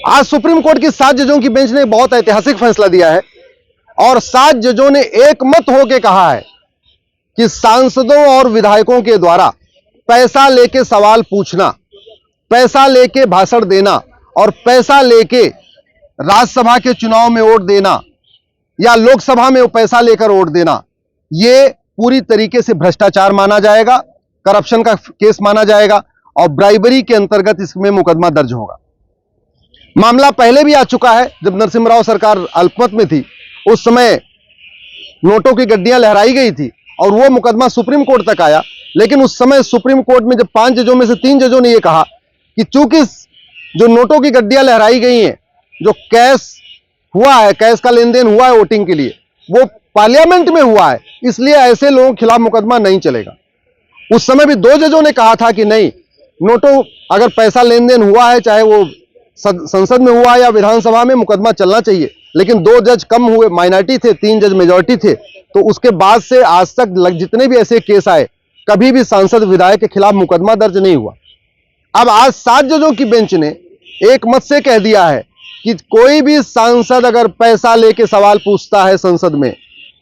आज supreme court की 7 जजों की बेंच ने एक बहुत ऐतिहासिक फैसला दिया है और 7 जजों ने एकमत होकर कहा है कि सांसदों और विधायकों के द्वारा पैसा लेके सवाल पूछना, पैसा लेके भाषण देना और पैसा लेके राज्यसभा के चुनाव में वोट देना या लोकसभा में पैसा लेकर वोट देना, यह पूरी तरीके से भ्रष्टाचार माना जाएगा, करप्शन का केस माना जाएगा और ब्राइबरी के अंतर्गत इसमें मुकदमा दर्ज होगा। मामला पहले भी आ चुका है। जब नरसिम्हा राव सरकार अल्पमत में थी उस समय नोटों की गड्डियां लहराई गई थी और वो मुकदमा सुप्रीम कोर्ट तक आया, लेकिन उस समय सुप्रीम कोर्ट में जब 5 जजों में से 3 जजों ने यह कहा कि चूंकि जो नोटों की गड्डियां लहराई गई हैं, जो कैश हुआ है, कैश का लेन देन हुआ है वोटिंग के लिए, वो पार्लियामेंट में हुआ है, इसलिए ऐसे लोगों के खिलाफ मुकदमा नहीं चलेगा। उस समय भी 2 जजों ने कहा था कि नहीं, नोटों अगर पैसा लेन देन हुआ है, चाहे वो संसद में हुआ या विधानसभा में, मुकदमा चलना चाहिए। लेकिन 2 जज कम हुए, माइनॉरिटी थे, 3 जज मेजॉरिटी थे, तो उसके बाद से आज तक जितने भी ऐसे केस आए, कभी भी सांसद विधायक के खिलाफ मुकदमा दर्ज नहीं हुआ। अब आज 7 जजों की बेंच ने एक मत से कह दिया है कि कोई भी सांसद अगर पैसा लेके सवाल पूछता है संसद में,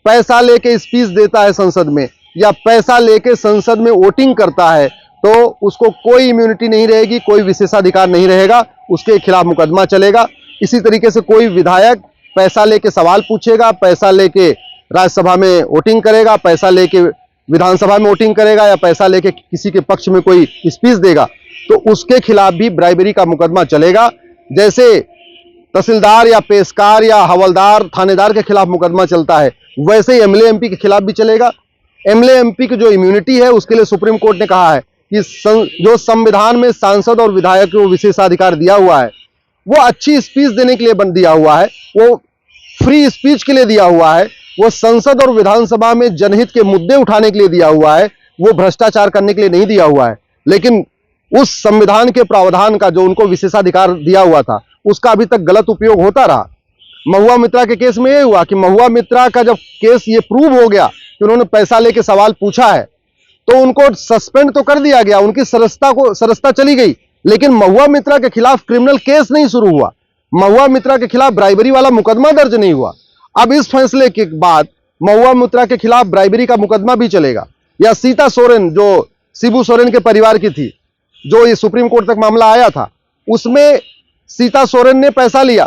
पैसा लेके स्पीच देता है संसद में या पैसा लेके संसद में वोटिंग करता है, तो उसको कोई इम्यूनिटी नहीं रहेगी, कोई विशेषाधिकार नहीं रहेगा, उसके खिलाफ मुकदमा चलेगा। इसी तरीके से कोई विधायक पैसा लेके सवाल पूछेगा, पैसा लेके राज्यसभा में वोटिंग करेगा, पैसा लेके विधानसभा में वोटिंग करेगा या पैसा लेके किसी के पक्ष में कोई स्पीच देगा, तो उसके खिलाफ भी ब्राइबरी का मुकदमा चलेगा। जैसे तहसीलदार या पेशकार या हवलदार, थानेदार के खिलाफ मुकदमा चलता है, वैसे ही एमएलए एमपी के खिलाफ भी चलेगा। एमएलए एमपी की जो इम्यूनिटी है उसके लिए सुप्रीम कोर्ट ने कहा है कि जो संविधान में सांसद और विधायक को विशेषाधिकार दिया हुआ है, वो अच्छी स्पीच देने के लिए दिया हुआ है, वो फ्री स्पीच के लिए दिया हुआ है, वो संसद और विधानसभा में जनहित के मुद्दे उठाने के लिए दिया हुआ है, वो भ्रष्टाचार करने के लिए नहीं दिया हुआ है। लेकिन उस संविधान के प्रावधान का जो उनको विशेषाधिकार दिया हुआ था, उसका अभी तक गलत उपयोग होता रहा। महुआ मित्रा के केस में यह हुआ कि महुआ मित्रा का जब केस ये प्रूव हो गया कि उन्होंने पैसा लेके सवाल पूछा है, तो उनको सस्पेंड तो कर दिया गया, उनकी सदस्यता चली गई, लेकिन महुआ मित्रा के खिलाफ क्रिमिनल केस नहीं शुरू हुआ, महुआ मित्रा के खिलाफ ब्राइबरी वाला मुकदमा दर्ज नहीं हुआ। अब इस फैसले के बाद महुआ मित्रा के खिलाफ ब्राइबरी का मुकदमा भी चलेगा। या सीता सोरेन, जो शिबू सोरेन के परिवार की थी, जो ये सुप्रीम कोर्ट तक मामला आया था, उसमें सीता सोरेन ने पैसा लिया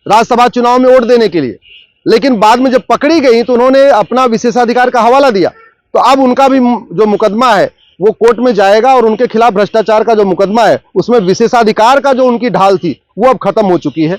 राज्यसभा चुनाव में वोट देने के लिए, लेकिन बाद में जब पकड़ी गई तो उन्होंने अपना विशेषाधिकार का हवाला दिया। तो अब उनका भी जो मुकदमा है वो कोर्ट में जाएगा और उनके खिलाफ भ्रष्टाचार का जो मुकदमा है उसमें विशेषाधिकार का जो उनकी ढाल थी वो अब खत्म हो चुकी है।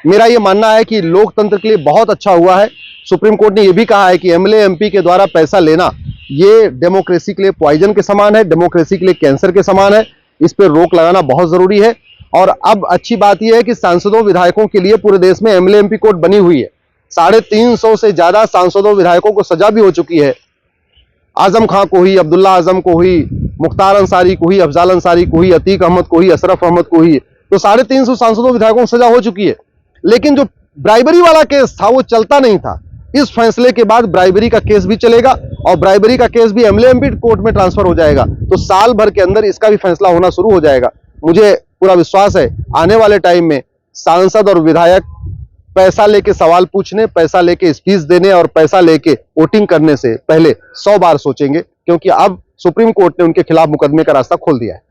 मेरा ये मानना है कि लोकतंत्र के लिए बहुत अच्छा हुआ है। सुप्रीम कोर्ट ने यह भी कहा है कि एमएलए एमपी के द्वारा पैसा लेना ये डेमोक्रेसी के लिए पॉइजन के समान है, डेमोक्रेसी के लिए कैंसर के समान है। इस पर रोक लगाना बहुत जरूरी है। और अब अच्छी बात यह है कि सांसदों विधायकों के लिए पूरे देश में एमएलए एमपी कोर्ट बनी हुई है। 350 से ज्यादा सांसदों विधायकों को सजा भी हो चुकी है। आजम खां को हुई, अब्दुल्ला आजम को हुई, मुख्तार अंसारी को हुई, अफजाल अंसारी को हुई, अतीक अहमद को हुई, अशरफ अहमद को हुई, तो 350 सांसदों विधायकों को सजा हो चुकी है। लेकिन जो ब्राइबरी वाला केस था वो चलता नहीं था। इस फैसले के बाद ब्राइबरी का केस भी चलेगा और ब्राइबरी का केस भी एमएलए एमपी कोर्ट में ट्रांसफर हो जाएगा, तो साल भर के अंदर इसका भी फैसला होना शुरू हो जाएगा। मुझे पूरा विश्वास है आने वाले टाइम में सांसद और विधायक पैसा लेके सवाल पूछने, पैसा लेके स्पीच देने और पैसा लेके वोटिंग करने से पहले 100 बार सोचेंगे, क्योंकि अब सुप्रीम कोर्ट ने उनके खिलाफ मुकदमे का रास्ता खोल दिया है।